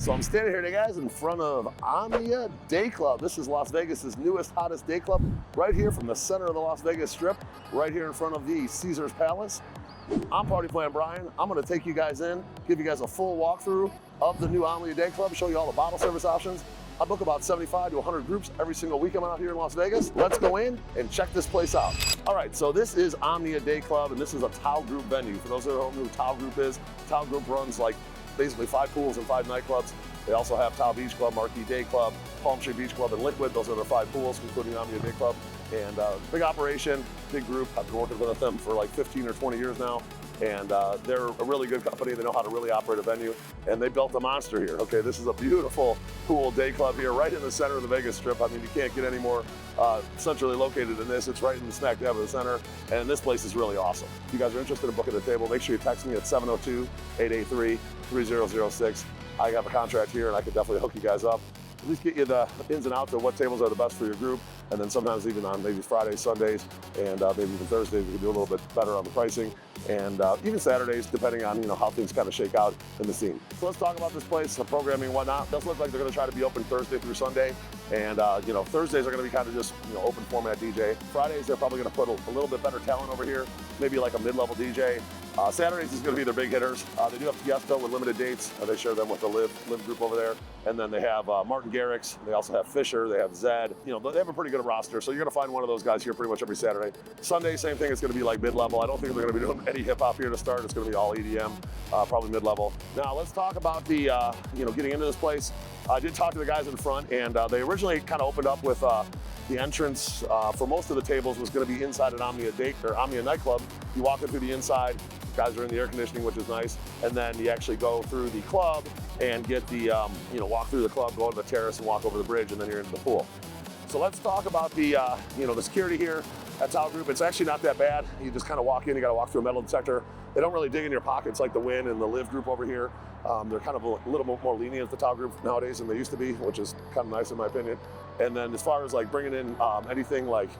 So I'm standing here today, guys, in front of Omnia Dayclub. This is Las Vegas's newest, hottest day club, right here from the center of the Las Vegas Strip, right here in front of the Caesars Palace. I'm Party Plan Brian. I'm gonna take you guys in, give you guys a full walkthrough of the new Omnia Dayclub, show you all the bottle service options. I book about 75 to 100 groups every single week I'm out here in Las Vegas. Let's go in and check this place out. All right, so this is Omnia Dayclub, and this is a Tao Group venue. For those that don't know who Tao Group is, Tao Group runs like basically 5 pools and 5 nightclubs. They also have Tao Beach Club, Marquee Day Club, Palm Tree Beach Club, and Liquid. Those are their 5 pools, including Omnia Day Club. And big operation, big group. I've been working with them for like 15 or 20 years now. And they're a really good company. They know how to really operate a venue. And they built a monster here. Okay, this is a beautiful pool day club here, right in the center of the Vegas Strip. I mean, you can't get any more centrally located than this. It's right in the smack dab of the center. And this place is really awesome. If you guys are interested in booking a table, make sure you text me at 702-883-3006. I have a contract here and I can definitely hook you guys up. At least get you the ins and outs of what tables are the best for your group. And then sometimes even on maybe Fridays, Sundays, and maybe even Thursdays, we can do a little bit better on the pricing. And even Saturdays, depending on how things kind of shake out in the scene. So let's talk about this place, the programming and whatnot. It does look like they're gonna try to be open Thursday through Sunday. And Thursdays are gonna be kind of just open format DJ. Fridays, they're probably gonna put a little bit better talent over here, maybe like a mid-level DJ. Saturdays is going to be their big hitters. They do have Fiesta with limited dates. They share them with the Live group over there. And then they have Martin Garrix. They also have Fisher. They have Zedd. They have a pretty good roster. So you're going to find one of those guys here pretty much every Saturday. Sunday, same thing. It's going to be like mid-level. I don't think they're going to be doing any hip-hop here to start. It's going to be all EDM, probably mid-level. Now let's talk about the, getting into this place. I did talk to the guys in front, and they originally kind of opened up with the entrance for most of the tables was going to be inside an Omnia Nightclub. You walk in through the inside. Guys are in the air conditioning, which is nice. And then you actually go through the club and get the, walk through the club, go to the terrace and walk over the bridge, and then you're into the pool. So let's talk about the, the security here at Tao Group. It's actually not that bad. You just kind of walk in, you got to walk through a metal detector. They don't really dig in your pockets like the Win and the Live group over here. They're kind of a little bit more lenient at the Tao Group nowadays than they used to be, which is kind of nice in my opinion. And then as far as like bringing in anything like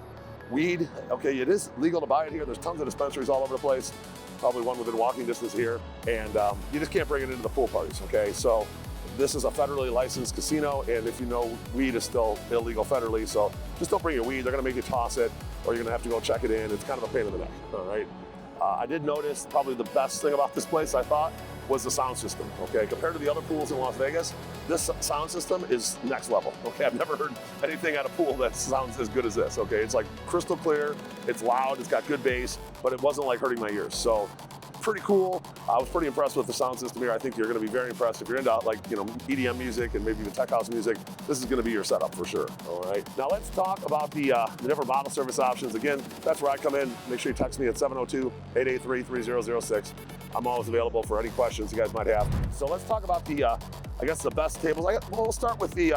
weed, okay, it is legal to buy it here. There's tons of dispensaries all over the place. Probably one within walking distance here, and you just can't bring it into the pool parties, okay? So this is a federally licensed casino, and if you know, weed is still illegal federally, so just don't bring your weed. They're gonna make you toss it, or you're gonna have to go check it in. It's kind of a pain in the neck, all right? I did notice probably the best thing about this place, I thought, was the sound system, okay? Compared to the other pools in Las Vegas, this sound system is next level, okay? I've never heard anything at a pool that sounds as good as this, okay? It's like crystal clear, it's loud, it's got good bass, but it wasn't like hurting my ears. So pretty cool. I was pretty impressed with the sound system here. I think you're gonna be very impressed. If you're into like, EDM music and maybe even tech house music, this is gonna be your setup for sure, all right? Now let's talk about the different bottle service options. Again, that's where I come in. Make sure you text me at 702-883-3006. I'm always available for any questions you guys might have. So let's talk about the, I guess the best tables. We'll start with the,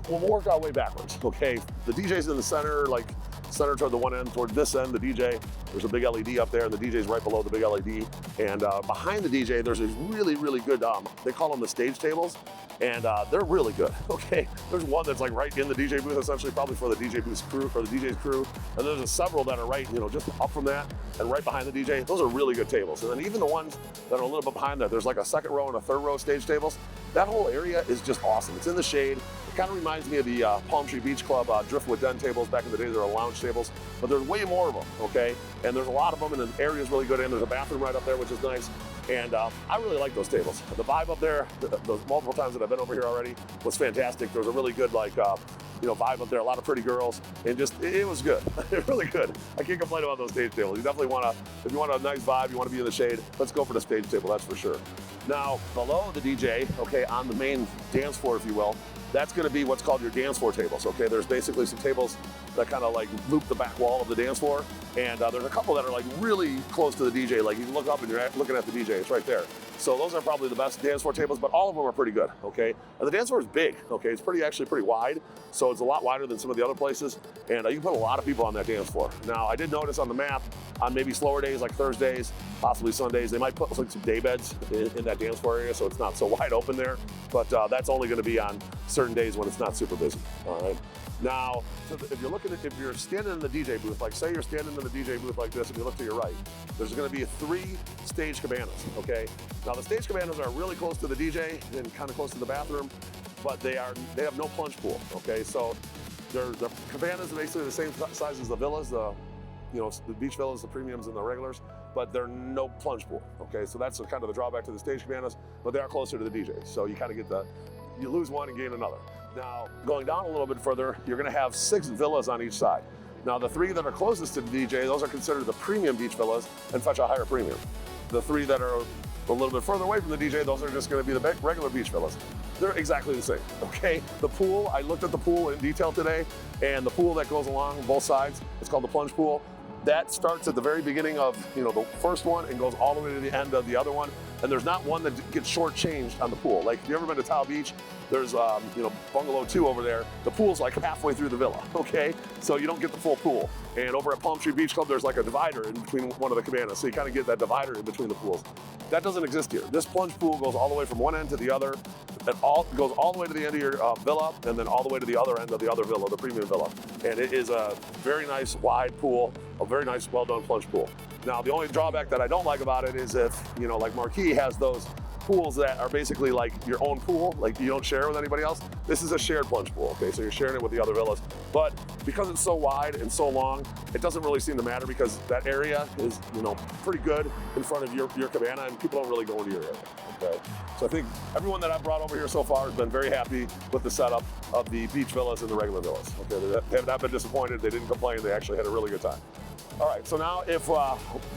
we'll work our way backwards, okay? The DJ's in the center, like center toward the one end, toward this end, the DJ. There's a big LED up there, and the DJ's right below the big LED. And behind the DJ, there's these really, really good, they call them the stage tables, and they're really good, okay? There's one that's like right in the DJ booth, essentially, probably for the DJ booth's crew, or the DJ's crew. And there's several that are right, just up from that and right behind the DJ. Those are really good tables. And then even the ones that are a little bit behind that, there's like a second row and a third row stage tables. That whole area is just awesome. It's in the shade. It kind of reminds me of the Palm Tree Beach Club driftwood den tables back in the day. They were lounge tables, but there's way more of them, okay? And there's a lot of them, and the area is really good. And there's a bathroom right up there, which is nice. And I really like those tables. The vibe up there, those multiple times that I've been over here already, was fantastic. There was a really good vibe up there, a lot of pretty girls, and just, it was good, really good. I can't complain about those stage tables. You definitely if you want a nice vibe, you want to be in the shade, let's go for the stage table, that's for sure. Now, below the DJ, okay, on the main dance floor, if you will, that's gonna be what's called your dance floor tables, okay? There's basically some tables that kind of like loop the back wall of the dance floor, and there's a couple that are like really close to the DJ, like you can look up and you're looking at the DJ, it's right there. So those are probably the best dance floor tables, but all of them are pretty good, okay? And the dance floor is big, okay? It's actually pretty wide, so it's a lot wider than some of the other places, and you can put a lot of people on that dance floor. Now, I did notice on the map, on maybe slower days like Thursdays, possibly Sundays, they might put like some day beds in that dance floor area, so it's not so wide open there, but that's only gonna be on certain days when it's not super busy, all right? Now, if you're standing in the DJ booth, like say you're standing in a DJ booth like this and you look to your right, there's going to be 3 stage cabanas, okay? Now the stage cabanas are really close to the DJ and kind of close to the bathroom, but they have no plunge pool, okay? So the cabanas are basically the same size as the villas, the beach villas, the premiums, and the regulars, but they're no plunge pool, okay? So that's kind of the drawback to the stage cabanas, but they are closer to the DJ. So you kind of get you lose one and gain another. Now, going down a little bit further, you're gonna have 6 villas on each side. Now, the 3 that are closest to the DJ, those are considered the premium beach villas and fetch a higher premium. The 3 that are a little bit further away from the DJ, those are just gonna be the regular beach villas. They're exactly the same, okay? The pool, I looked at the pool in detail today, and the pool that goes along both sides, it's called the plunge pool. That starts at the very beginning of the first one and goes all the way to the end of the other one. And there's not one that gets shortchanged on the pool. Like if you've ever been to Tao Beach, there's Bungalow 2 over there. The pool's like halfway through the villa, okay? So you don't get the full pool. And over at Palm Tree Beach Club, there's like a divider in between one of the cabanas. So you kind of get that divider in between the pools. That doesn't exist here. This plunge pool goes all the way from one end to the other. It goes all the way to the end of your villa, and then all the way to the other end of the other villa, the premium villa. And it is a very nice wide pool, a very nice well-done plunge pool. Now, the only drawback that I don't like about it is if, like Marquee has those pools that are basically like your own pool, like you don't share with anybody else. This is a shared plunge pool, okay? So you're sharing it with the other villas. But because it's so wide and so long, it doesn't really seem to matter because that area is, pretty good in front of your cabana and people don't really go into your area, okay? So I think everyone that I've brought over here so far has been very happy with the setup of the beach villas and the regular villas, okay? They have not been disappointed, they didn't complain, they actually had a really good time. All right, so now if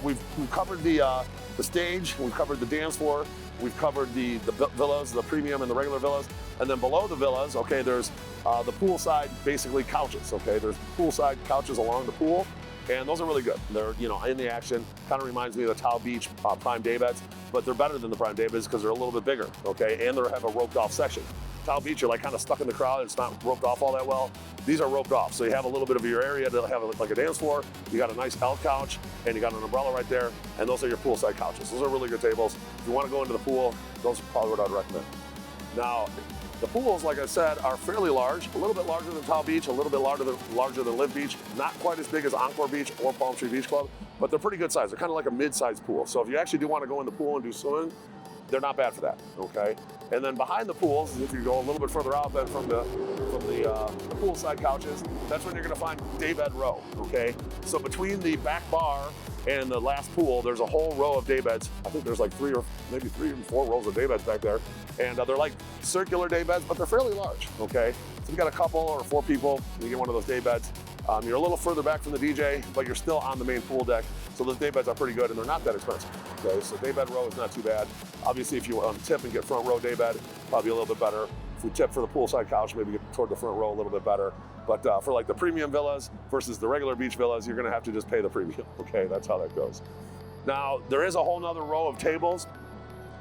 we've covered the stage, we've covered the dance floor, we've covered the villas, the premium and the regular villas, and then below the villas, okay, there's the poolside, basically couches, okay? There's poolside couches along the pool, and those are really good. They're, in the action, kind of reminds me of the Tao Beach prime day beds, but they're better than the prime day beds because they're a little bit bigger, okay? And they have a roped off section. Tao Beach, you're like kind of stuck in the crowd, it's not roped off all that well. These are roped off, so you have a little bit of your area to have like a dance floor, you got a nice L couch, and you got an umbrella right there, and those are your poolside couches. Those are really good tables. If you want to go into the pool, those are probably what I'd recommend. Now, the pools, like I said, are fairly large, a little bit larger than Tao Beach, a little bit larger than Live Beach, not quite as big as Encore Beach or Palm Tree Beach Club, but they're pretty good size. They're kind of like a mid-sized pool. So if you actually do want to go in the pool and do swimming, they're not bad for that, okay? And then behind the pools, if you go a little bit further out than from the poolside couches, that's when you're gonna find daybed row, okay? So between the back bar and the last pool, there's a whole row of daybeds. I think there's like 3 or 4 rows of daybeds back there. And they're like circular daybeds, but they're fairly large, okay? So if you got a couple or 4 people, you get one of those daybeds. You're a little further back from the DJ, but you're still on the main pool deck. So those daybeds are pretty good and they're not that expensive, okay? So daybed row is not too bad. Obviously, if you tip and get front row daybed, probably a little bit better. If we tip for the poolside couch, maybe get toward the front row a little bit better. But for like the premium villas versus the regular beach villas, you're gonna have to just pay the premium, okay? That's how that goes. Now, there is a whole nother row of tables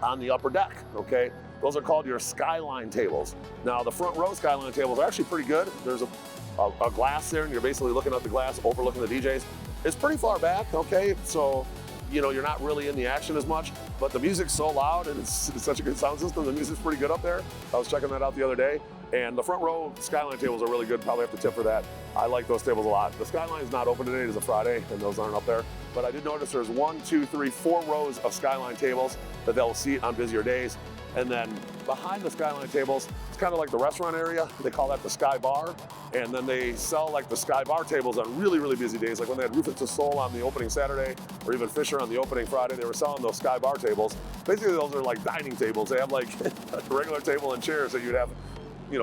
on the upper deck, okay? Those are called your skyline tables. Now, the front row skyline tables are actually pretty good. There's a glass there, and you're basically looking at the glass overlooking the DJs. It's pretty far back, okay? So, you're not really in the action as much, but the music's so loud and it's such a good sound system. The music's pretty good up there. I was checking that out the other day. And the front row skyline tables are really good. Probably have to tip for that. I like those tables a lot. The skyline is not open today. It is a Friday, and those aren't up there. But I did notice there's 1, 2, 3, 4 rows of skyline tables that they'll seat on busier days. And then behind the skyline tables, it's kind of like the restaurant area. They call that the Sky Bar. And then they sell like the Sky Bar tables on really, really busy days. Like when they had Rufus to Soul on the opening Saturday, or even Fisher on the opening Friday, they were selling those Sky Bar tables. Basically, those are like dining tables. They have like a regular table and chairs that you'd have,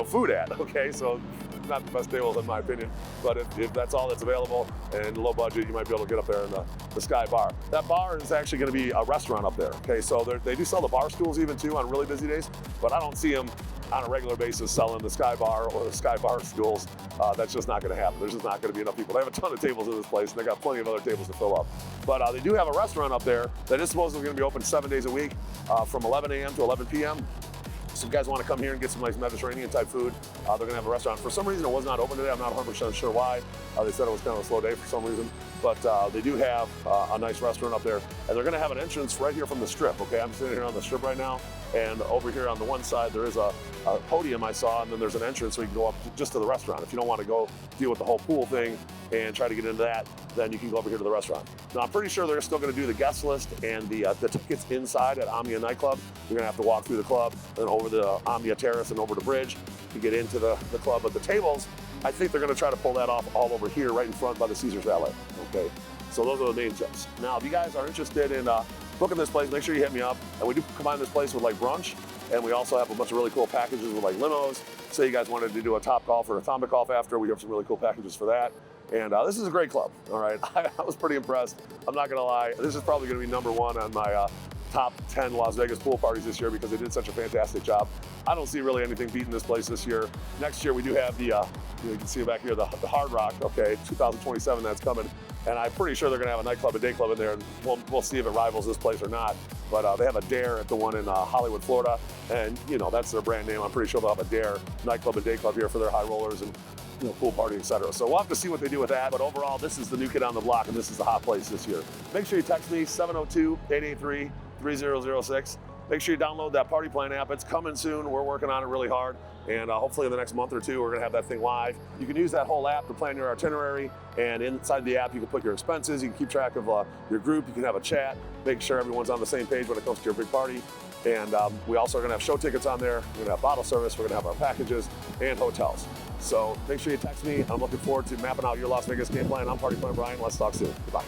food at, okay? So not the best tables in my opinion, but if that's all that's available and low budget, you might be able to get up there in the Sky Bar. That bar is actually gonna be a restaurant up there, okay? So they do sell the bar stools even too on really busy days, but I don't see them on a regular basis selling the Sky Bar or the Sky Bar stools. That's just not gonna happen. There's just not gonna be enough people. They have a ton of tables in this place and they got plenty of other tables to fill up. But they do have a restaurant up there that is supposedly gonna be open 7 days a week from 11 a.m. to 11 p.m. So if you guys want to come here and get some nice Mediterranean type food, they're going to have a restaurant. For some reason, it was not open today. I'm not 100% sure why. They said it was kind of a slow day for some reason. But they do have a nice restaurant up there. And they're going to have an entrance right here from the strip, okay? I'm sitting here on the strip right now. And over here on the one side, there is a podium I saw, and then there's an entrance so you can go up just to the restaurant. If you don't want to go deal with the whole pool thing and try to get into that, then you can go over here to the restaurant. Now, I'm pretty sure they're still going to do the guest list and the tickets inside at Omnia Nightclub. You're going to have to walk through the club, then over the Omnia Terrace and over the bridge to get into the club. But the tables, I think they're going to try to pull that off all over here, right in front by the Caesars Valet. Okay, so those are the main tips. Now, if you guys are interested in booking this place, make sure you hit me up. And we do combine this place with like brunch, and we also have a bunch of really cool packages with like limos. Say you guys wanted to do a top golf or a atomic golf after, we have some really cool packages for that. And this is a great club, all right? I was pretty impressed. I'm not gonna lie, this is probably gonna be #1 on my top 10 Las Vegas pool parties this year because they did such a fantastic job. I don't see really anything beating this place this year. Next year we do have the, you can see it back here, the Hard Rock, okay, 2027, that's coming. And I'm pretty sure they're gonna have a nightclub and day club in there, and we'll see if it rivals this place or not. But they have a Dare at the one in Hollywood, Florida, and that's their brand name. I'm pretty sure they'll have a Dare nightclub and day club here for their high rollers and pool party, etc. So we'll have to see what they do with that. But overall, this is the new kid on the block, and this is the hot place this year. Make sure you text me 702-883-3006. Make sure you download that Party Plan app. It's coming soon. We're working on it really hard. And hopefully in the next month or two, we're going to have that thing live. You can use that whole app to plan your itinerary. And inside the app, you can put your expenses. You can keep track of your group. You can have a chat. Make sure everyone's on the same page when it comes to your big party. And we also are going to have show tickets on there. We're going to have bottle service. We're going to have our packages and hotels. So make sure you text me. I'm looking forward to mapping out your Las Vegas game plan. I'm Party Plan Brian. Let's talk soon. Goodbye.